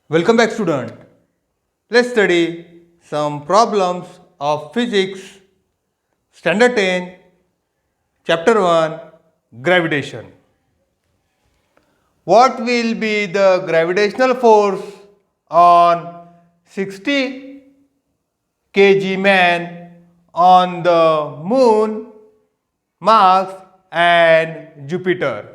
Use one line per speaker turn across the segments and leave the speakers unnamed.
Welcome back, student. Let's study some problems of physics, standard 10, chapter 1, gravitation. What will be the gravitational force on 60 kg man on the moon, Mars and Jupiter?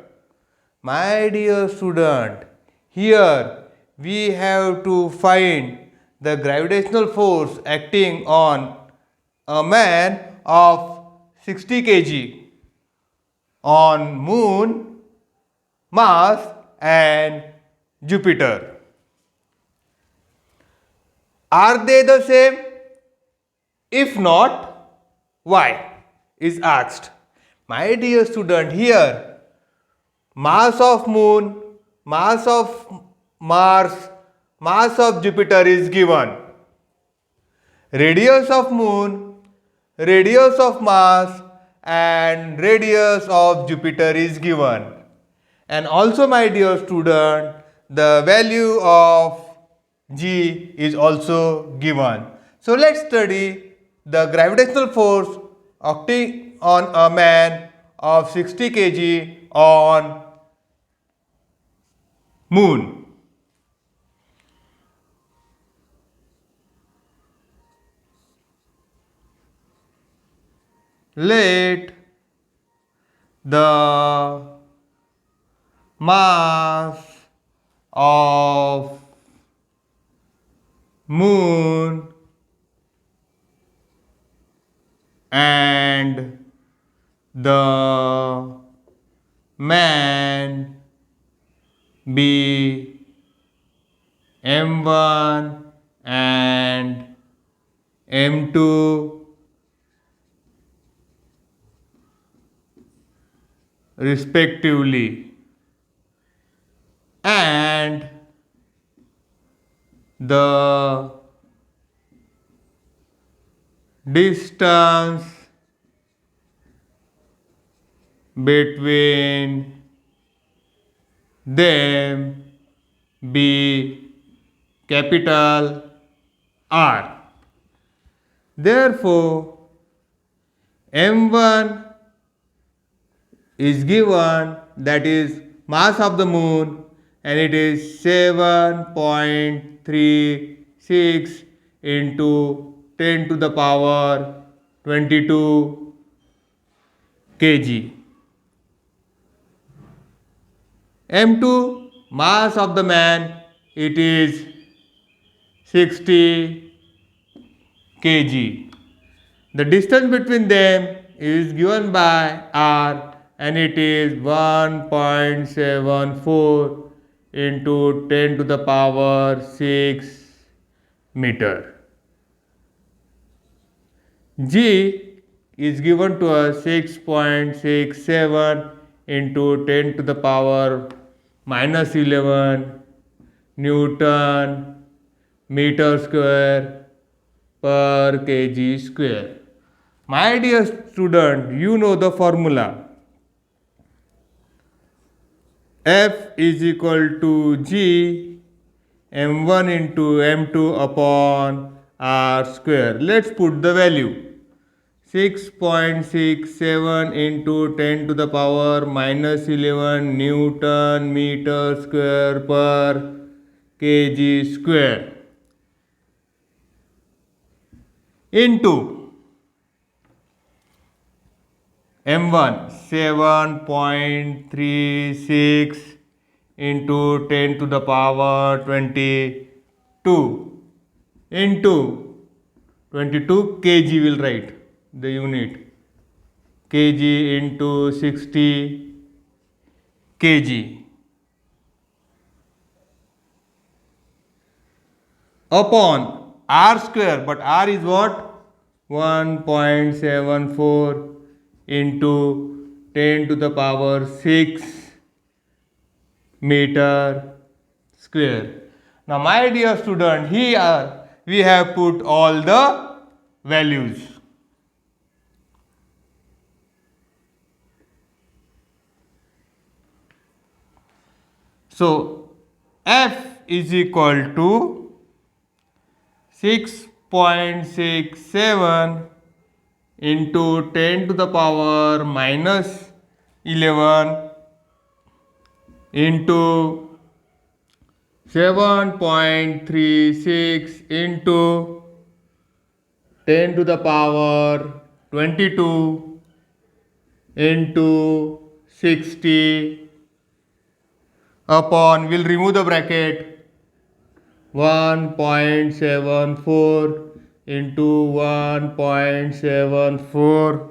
My dear student, here we have to find the gravitational force acting on a man of 60 kg on moon, Mars and Jupiter. Are they the same? If not, why? Is asked. My dear student, here mass of moon, mass of Mars, mass of Jupiter is given. Radius of moon, radius of Mars and radius of Jupiter is given. And also, my dear student, the value of G is also given. So let's study the gravitational force acting on a man of 60 kg on moon. Let the mass of moon and the man be M1 and M2 respectively, and the distance between them be capital R. Therefore, M1 is given, that is mass of the moon, and it is 7.36 into 10 to the power 22 kg. M2 mass of the man, it is 60 kg. The distance between them is given by R, and it is 1.74 into 10 to the power 6 meter. G is given to us 6.67 into 10 to the power minus 11 Newton meter square per kg square. My dear student, you know the formula. F is equal to G M1 into M2 upon R square. Let's put the value. 6.67 into 10 to the power minus 11 Newton meter square per kg square into M1 7.36 into 10 to the power 22 into 22 kg, will write the unit, kg into 60 kg upon R square, but R is what? 1.74 into 10 to the power 6 meter square. Now, my dear student, here we have put all the values. So, F is equal to 6.67 into 10 to the power minus 11 into 7.36 into 10 to the power 22 into 60 upon, we'll remove the bracket, 1.74 into 1.74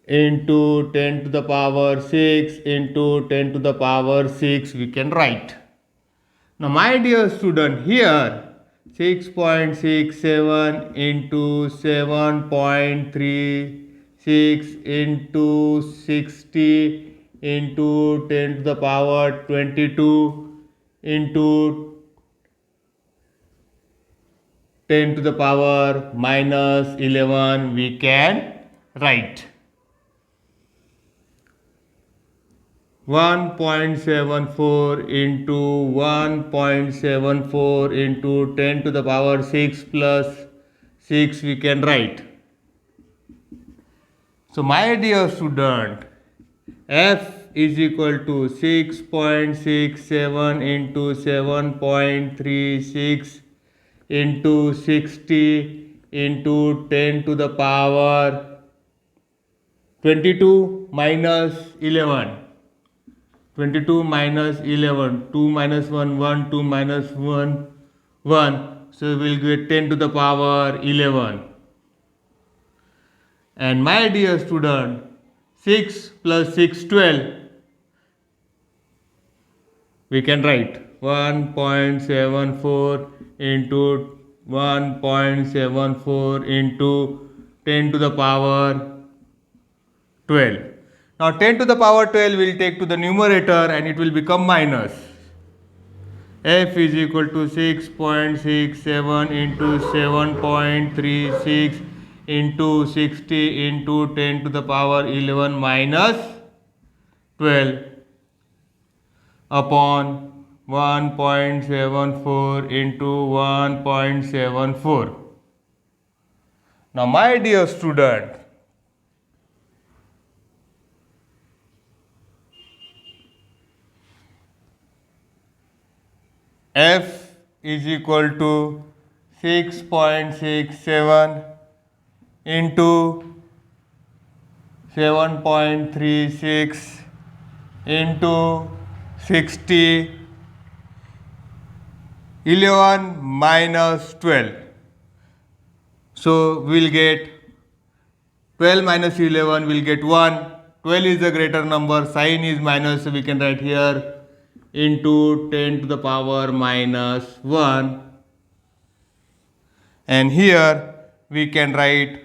into 10 to the power 6 into 10 to the power 6 we can write. Now my dear student, here 6.67 into 7.36 into 60 into 10 to the power 22 into 10 to the power minus 11 we can write. 1.74 into 1.74 into 10 to the power 6 plus 6 we can write. So my dear student, F is equal to 6.67 into 7.36 into 60 into 10 to the power 22 minus 11. 22 minus 11, 2 minus 1, 1, 2 minus 1, 1. So we will get 10 to the power 11. And my dear student, 6 plus 6, 12. We can write 1.74 into 1.74 into 10 to the power 12. Now 10 to the power 12 will take to the numerator and it will become minus. F is equal to 6.67 into 7.36 into 60 into 10 to the power 11 minus 12 upon 1.74 into 1.74. Now my dear student, F is equal to 6.67 into 7.36 into 60, 11 minus 12. So we will get 12 minus 11 will get 1. 12 is a greater number, sign is minus, so we can write here into 10 to the power minus 1. And here we can write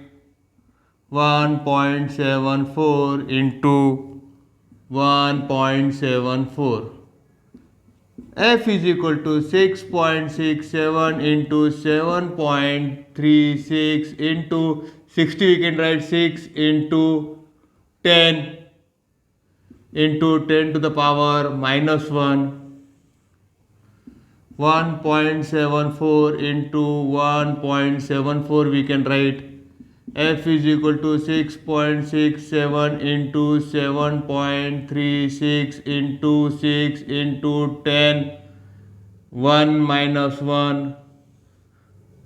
1.74 into 1.74. F is equal to 6.67 into 7.36 into 60. We can write 6 into 10 into 10 to the power minus 1. 1.74 into 1.74 we can write F is equal to 6.67 into 7.36 into 6 into 10, 1 minus 1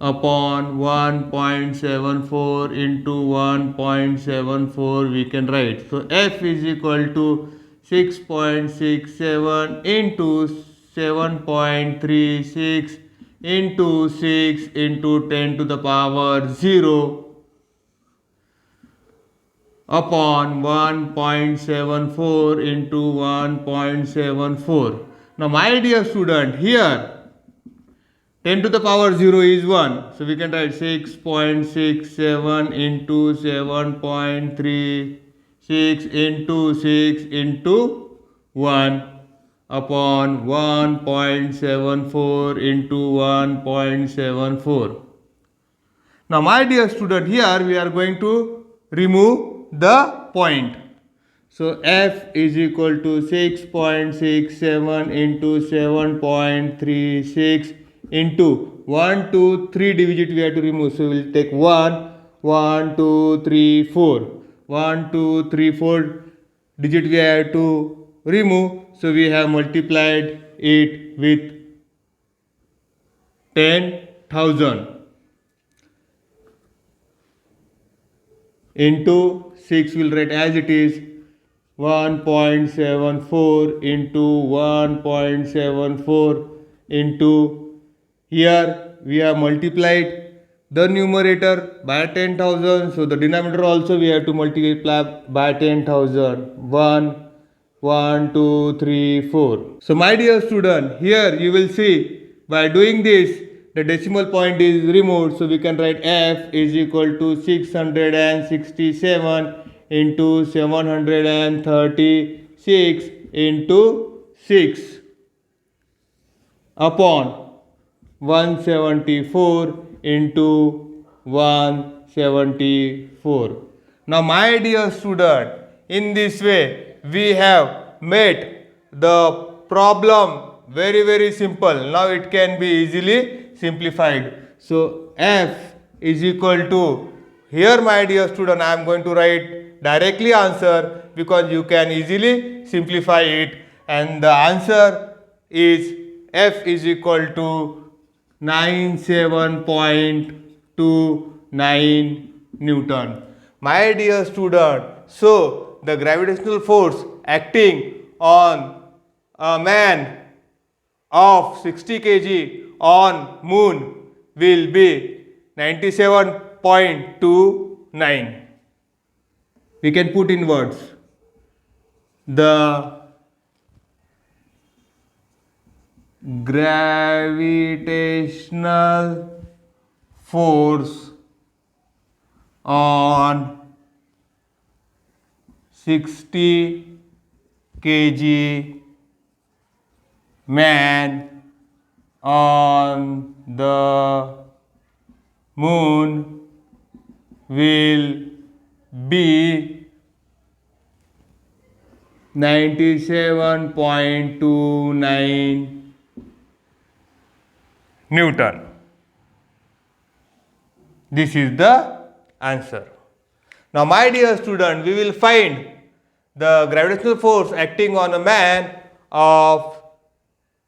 upon 1.74 into 1.74 we can write. So F is equal to 6.67 into 7.36 into 6 into 10 to the power 0 upon 1.74 into 1.74. Now my dear student, here 10 to the power 0 is 1. So we can write 6.67 into 7.36 into 6 into 1 upon 1.74 into 1.74. Now my dear student, here we are going to remove the point. So F is equal to 6.67 into 7.36 into 1, 2, 3 digit we have to remove. So we will take 1, 1, 2, 3, 4. 1, 2, 3, 4 digit we have to remove. So we have multiplied it with 10,000 into 6 will write as it is 1.74 into 1.74 into here we have multiplied the numerator by 10,000, so the denominator also we have to multiply by 10,000. 1, 1, 2, 3, 4. So my dear student, here you will see by doing this the decimal point is removed, so we can write F is equal to 667 into 736 into 6 upon 174 into 174. Now my dear student, in this way we have made the problem very simple. Now it can be easily simplified. So F is equal to, here my dear student I am going to write directly answer because you can easily simplify it, and the answer is F is equal to 97.29 Newton. My dear student, so the gravitational force acting on a man of 60 kg on moon will be 97.29. We can put in words. The gravitational force on 60 kg man on the moon will be 97.29 Newton. This is the answer. Now my dear student, we will find the gravitational force acting on a man of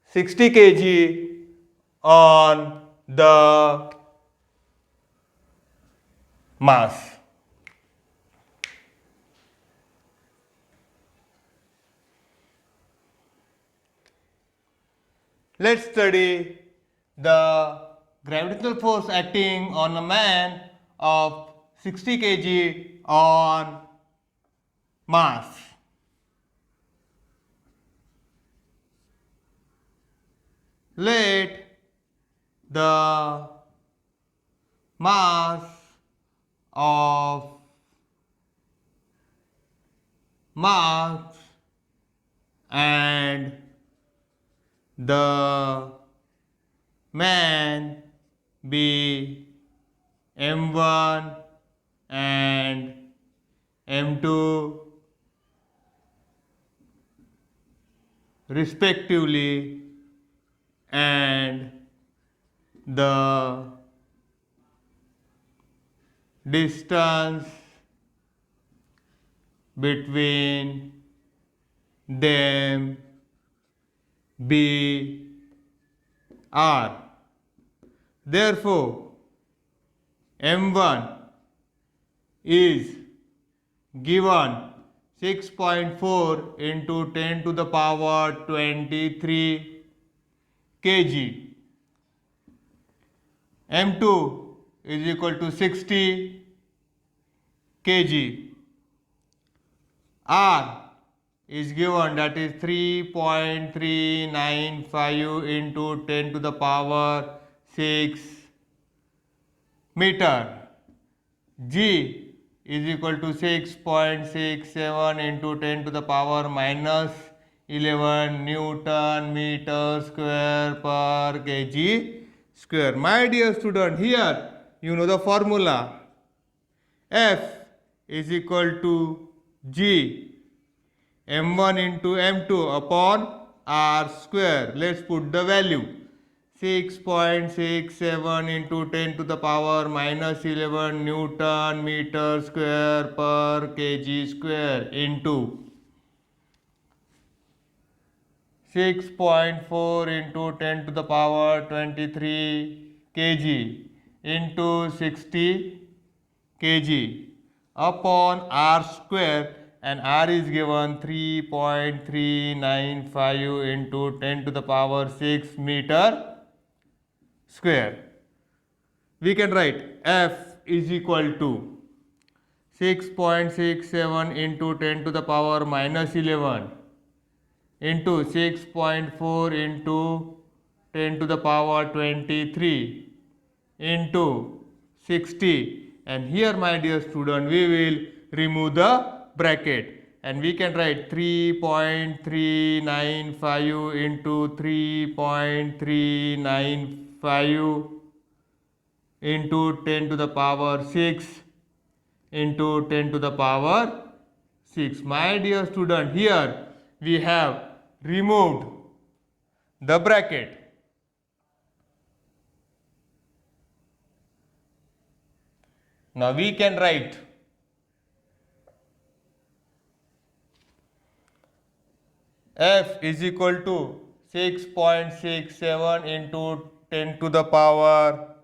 60 kg on the mass. Let's study the gravitational force acting on a man of 60 kg on mass. Let the mass of mass and the man be m1 and m2 respectively, and the distance between them be r. Therefore, m1 is given 6.4 into 10 to the power 23 kg. m2 is equal to 60 kg. r is given, that is 3.395 into 10 to the power 6 meter. G is equal to 6.67 into 10 to the power minus 11 Newton meter square per kg square. My dear student, here you know the formula. F is equal to G m1 into m2 upon r square. Let's put the value. 6.67 into 10 to the power minus 11 Newton meter square per kg square into 6.4 into 10 to the power 23 kg into 60 kg upon r square, and r is given 3.395 into 10 to the power 6 meter square. We can write F is equal to 6.67 into 10 to the power minus 11 into 6.4 into 10 to the power 23 into 60, and here my dear student we will remove the bracket and we can write 3.395 into 3.395 into 10 to the power 6 into 10 to the power 6. My dear student, here we have removed the bracket. Now we can write F is equal to 6.67 into 10 to the power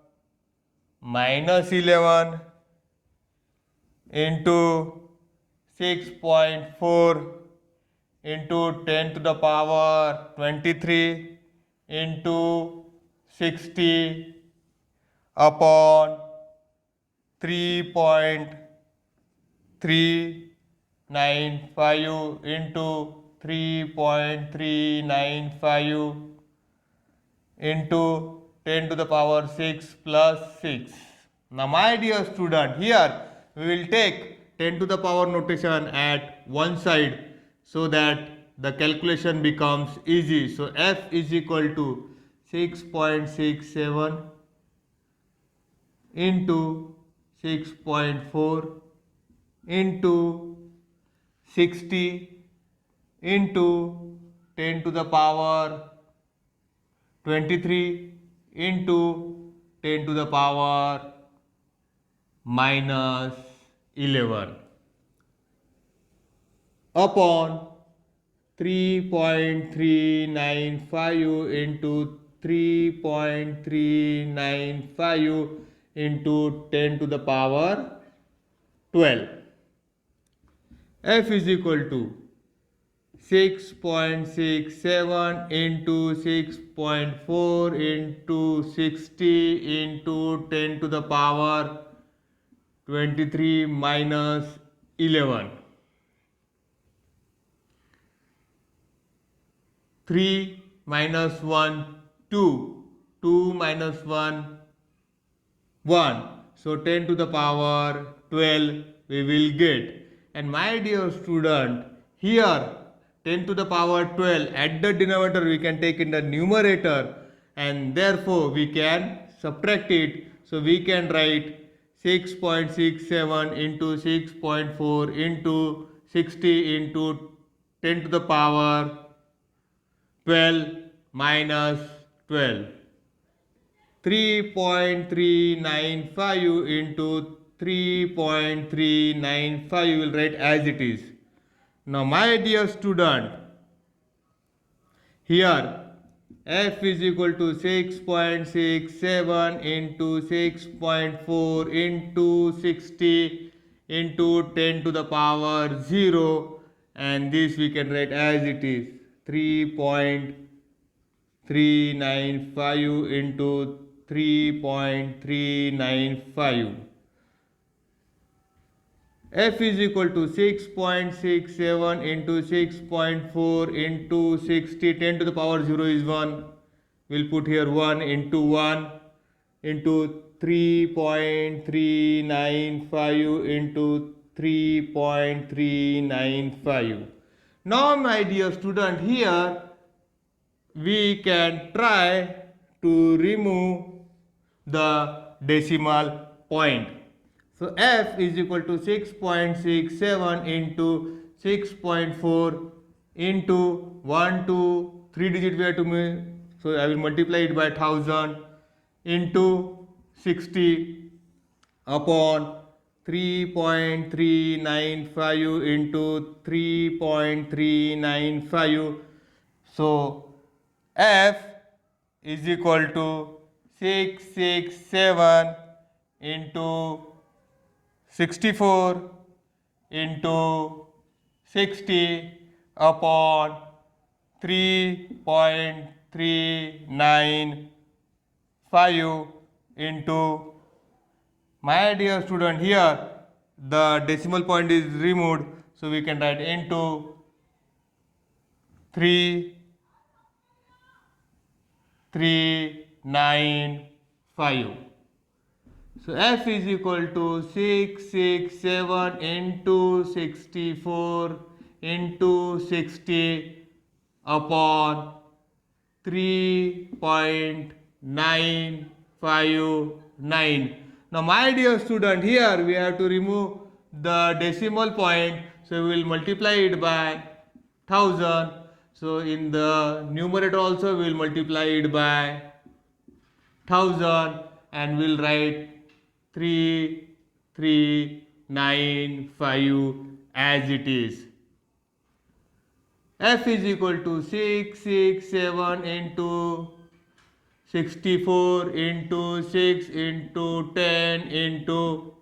minus 11 into 6.4 into 10 to the power 23 into 60 upon 3.395 into 3.395 into 10 to the power 6 plus 6. Now my dear student, here we will take 10 to the power notation at one side so that the calculation becomes easy. So F is equal to 6.67 into 6.4 into 60 into 10 to the power 23 into 10 to the power minus 11 upon 3.395 into 3.395 into 10 to the power 12. F is equal to 6.67 into 6.4 into 60 into 10 to the power 23 minus 11. 3 minus 1, 2. 2 minus 1, 1. So 10 to the power 12 we will get. And my dear student, here 10 to the power 12 at the denominator we can take in the numerator, and therefore we can subtract it. So we can write 6.67 into 6.4 into 60 into 10 to the power 12 minus 12. 3.395 into 3.395 will write as it is. Now my dear student, here F is equal to 6.67 into 6.4 into 60 into 10 to the power 0, and this we can write as it is 3.395 into 3.395. F is equal to 6.67 into 6.4 into 60, 10 to the power 0 is 1. We'll put here 1 into 3.395 into 3.395. Now my dear student, here we can try to remove the decimal point. So F is equal to 6.67 into 6.4 into 1 to 3 digit we have to make, so I will multiply it by 1000 into 60 upon 3.395 into 3.395. So F is equal to 667 into 64 into 60 upon 3.395 into, my dear student, here the decimal point is removed, so we can write into 3395. So F is equal to 667 into 64 into 60 upon 3.959. Now my dear student, here we have to remove the decimal point, so we will multiply it by 1000. So in the numerator also we will multiply it by 1000 and we'll write 3395 as it is. F is equal to 667 into 64 into 6 into 10 into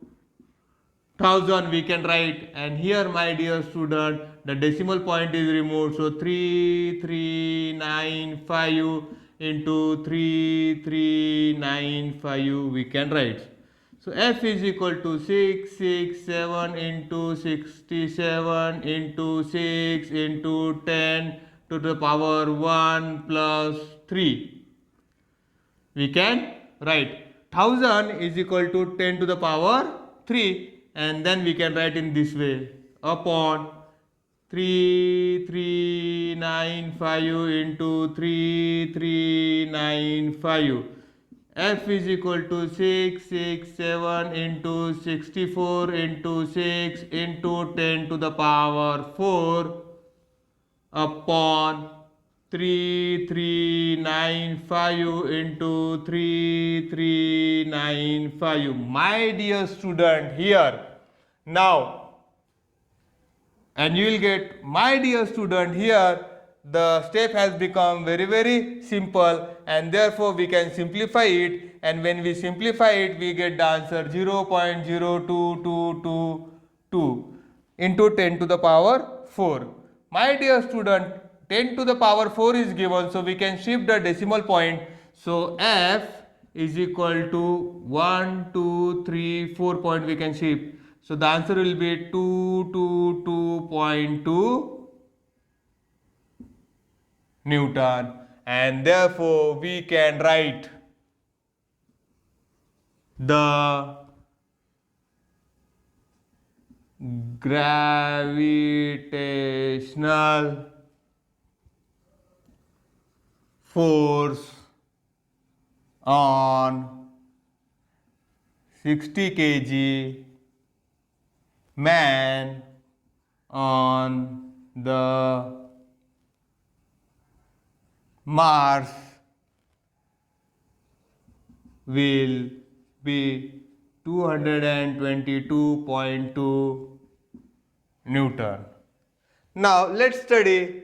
1000 we can write, and here my dear student the decimal point is removed, so 3395 into 3395 we can write. So F is equal to 667 into 67 into 6 into 10 to the power 1 plus 3. We can write 1000 is equal to 10 to the power 3, and then we can write in this way upon 3395 into 3395. F is equal to 667 into 64 into 6 into 10 to the power 4 upon 3395 into 3395. My dear student, here now, and you will get, my dear student, here the step has become very simple, and therefore we can simplify it, and when we simplify it we get the answer 0.02222 into 10 to the power 4. My dear student, 10 to the power 4 is given, so we can shift the decimal point. So F is equal to 1, 2, 3, 4 point we can shift. So the answer will be 222.2 Newton, and therefore we can write the gravitational force on 60 kg man on the Mars will be 222.2 Newton. Now let's study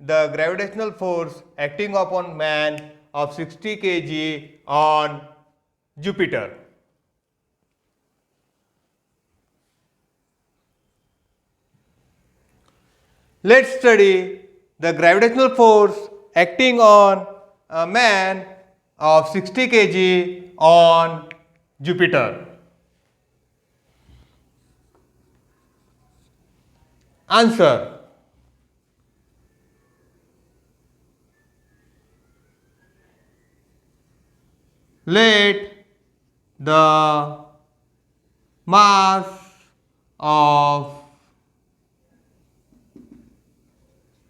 the gravitational force acting upon man of 60 kg on Jupiter. Let's study the gravitational force acting on a man of 60 kg on Jupiter. Answer. Let the mass of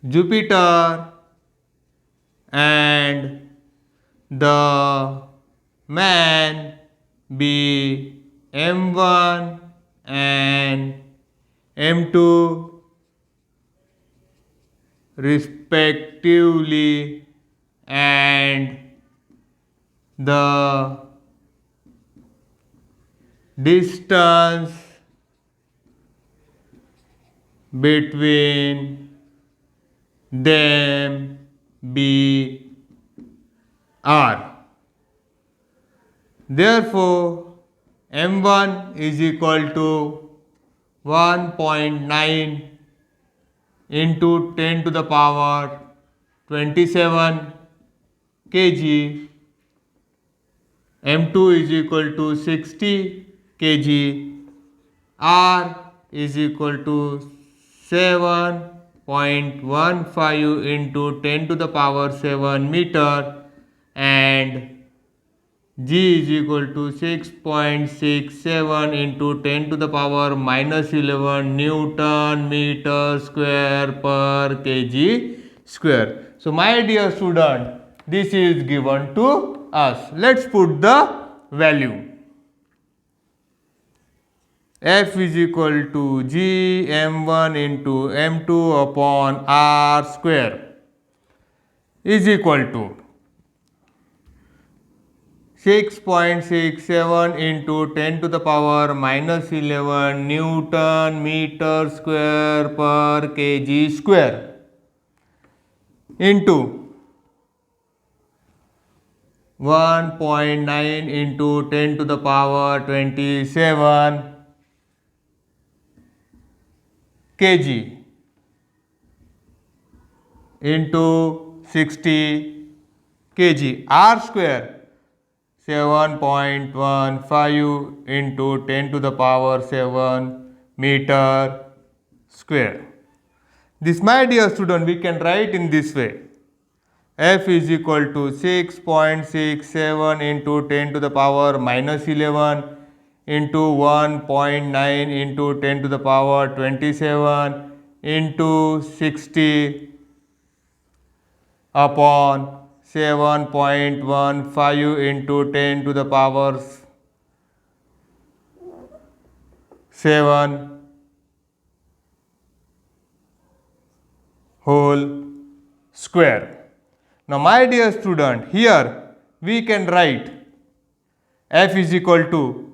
Jupiter and the man be m1 and m2, respectively, and the distance between them be r. Therefore, m1 is equal to 1.9 into 10 to the power 27 kg, m2 is equal to 60 kg, r is equal to 7.15 into 10 to the power 7 meter, and g is equal to 6.67 into 10 to the power minus 11 Newton meter square per kg square. So my dear student, this is given to us. Let's put the value. F is equal to g m1 into m2 upon r square is equal to 6.67 into 10 to the power minus 11 Newton meter square per kg square into 1.9 into 10 to the power 27 kg into 60 kg, r square 7.15 into 10 to the power 7 meter square. This, my dear student, we can write in this way. F is equal to 6.67 into 10 to the power minus 11 into 1.9 into 10 to the power 27 into 60 upon 7.15 into 10 to the power 7 whole square. Now my dear student, here we can write F is equal to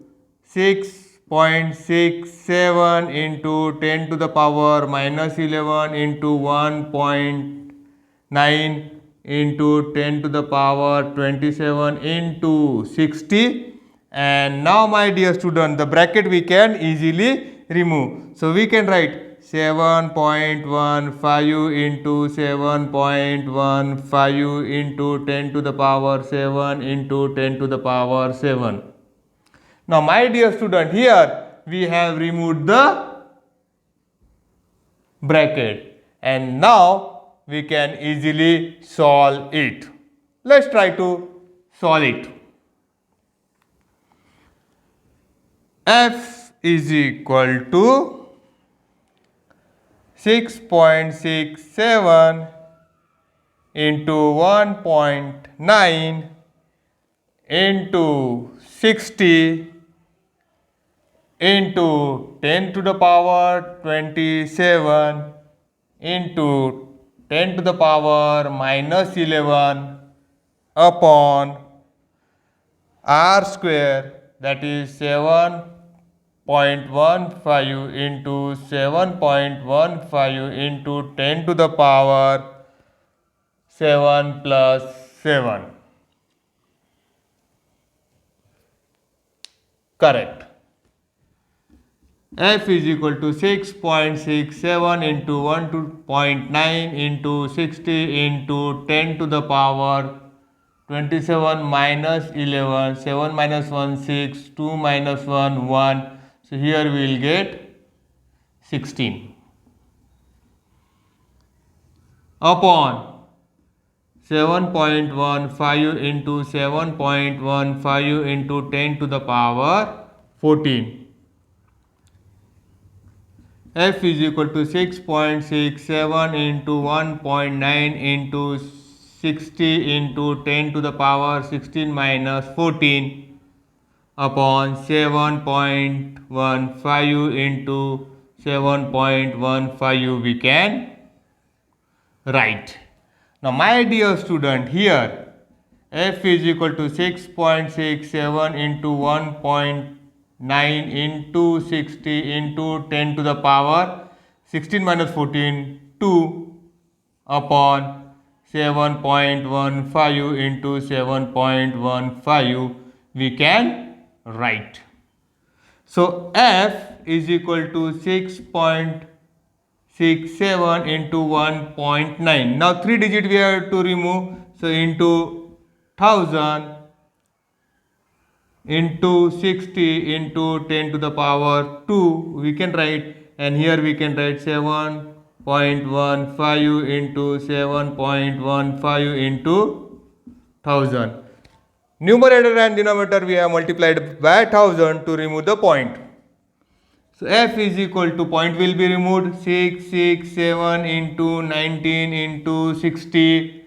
6.67 into 10 to the power minus 11 into 1.9 into 10 to the power 27 into 60, and now my dear student, the bracket we can easily remove. So we can write 7.15 into 7.15 into 10 to the power 7 into 10 to the power 7. Now my dear student, here we have removed the bracket, and now we can easily solve it. Let's try to solve it. F is equal to 6.67 into 1.9 into 60 into 10 to the power 27 into 10 to the power minus 11 upon r square, that is 7.15 into 7.15 into 10 to the power 7 plus 7. Correct. F is equal to 6.67 into 1.9 into 60 into 10 to the power 27 minus 11, 7 minus 1, 6, 2 minus 1, 1. So here we will get 16 upon 7.15 into 7.15 into 10 to the power 14. F is equal to 6.67 into 1.9 into 60 into 10 to the power 16 minus 14 upon 7.15 into 7.15 we can right. Now my dear student, here f is equal to 6.67 into 1.9 into 60 into 10 to the power 16 minus 14, 2 upon 7.15 into 7.15 we can write. So f is equal to 6.67 into 1.9. Now 3 digit we have to remove. So into 1000 into 60 into 10 to the power 2 we can write, and here we can write 7.15 into 7.15 into 1000. Numerator and denominator we have multiplied by 1000 to remove the point. So f is equal to, point will be removed, 667 into 19 into 60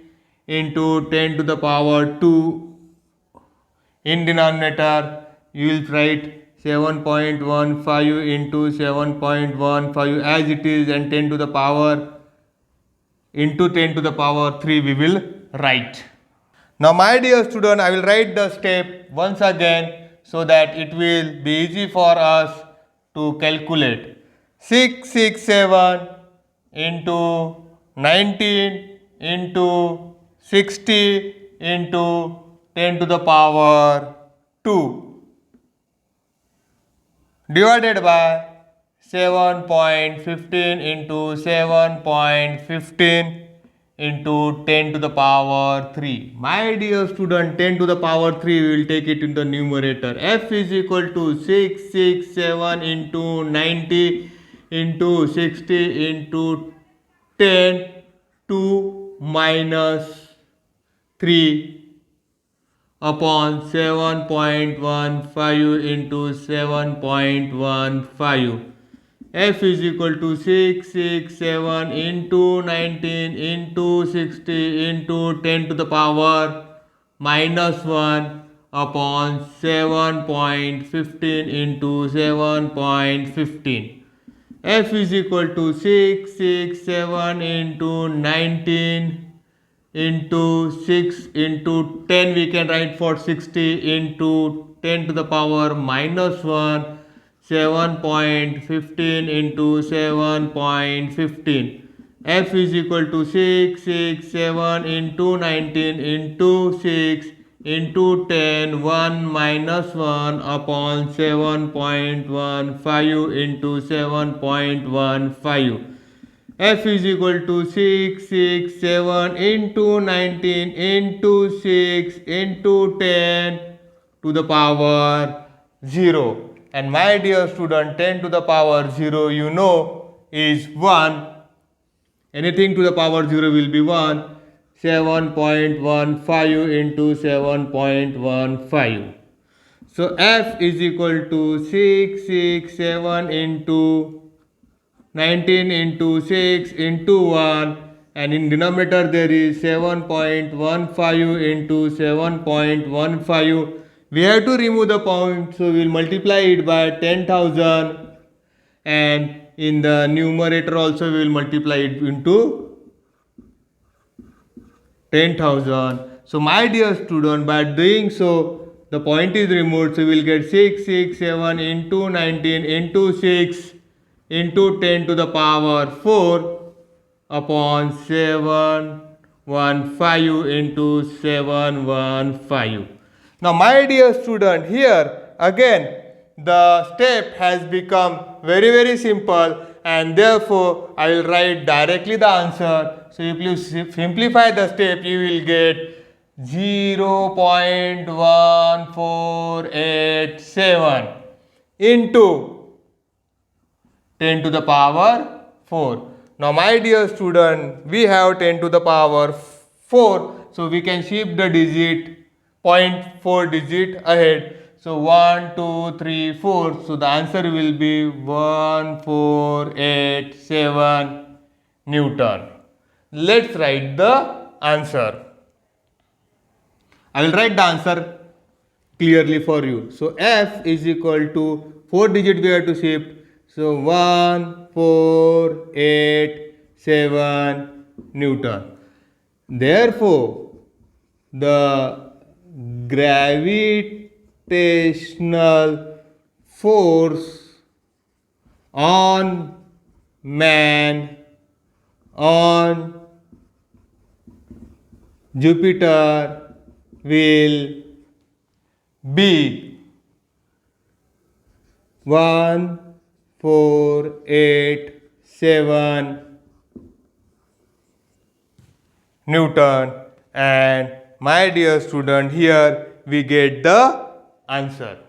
into 10 to the power 2. In denominator you will write 7.15 into 7.15 as it is, and 10 to the power into 10 to the power 3 we will write. Now my dear student, I will write the step once again so that it will be easy for us to calculate. 667 into 19 into 60 into 10 to the power 2 divided by 7.15 into 7.15 into 10 to the power 3. My dear student, 10 to the power 3 we will take it in the numerator. F is equal to 667 into 90 into 60 into 10 to minus 3 upon 7.15 into 7.15. F is equal to 667 into 19 into 60 into 10 to the power minus 1 upon 7.15 into 7.15. F is equal to 667 into 19 into 6 into 10 we can write for 60 into 10 to the power minus 1, 7.15 into 7.15. F is equal to 667 into 19 into 6 into 10, 1 minus 1 upon 7.15 into 7.15. F is equal to 667 into 19 into 6 into 10 to the power 0. And my dear student, 10 to the power 0 you know is 1. Anything to the power 0 will be 1. 7.15 into 7.15. So F is equal to 667 into 19 into 6 into 1, and in denominator there is 7.15 into 7.15. We have to remove the point, so we will multiply it by 10,000, and in the numerator also we will multiply it into 10,000. So my dear student, by doing so the point is removed, so we will get 667 into 19 into 6 into 10 to the power 4 upon 715 into 715. Now my dear student, here again the step has become very simple, and therefore I will write directly the answer. So if you simplify the step you will get 0.1487 into 10 to the power 4. Now my dear student, we have 10 to the power 4, so we can shift the digit 0.4 digit ahead. So 1, 2, 3, 4. So the answer will be 1487 Newton. Let's write the answer. I will write the answer clearly for you. So F is equal to 4 digit we have to shift. So 1487 Newton. Therefore, the gravitational force on man on Jupiter will be 1487 Newton. And my dear student, here we get the answer.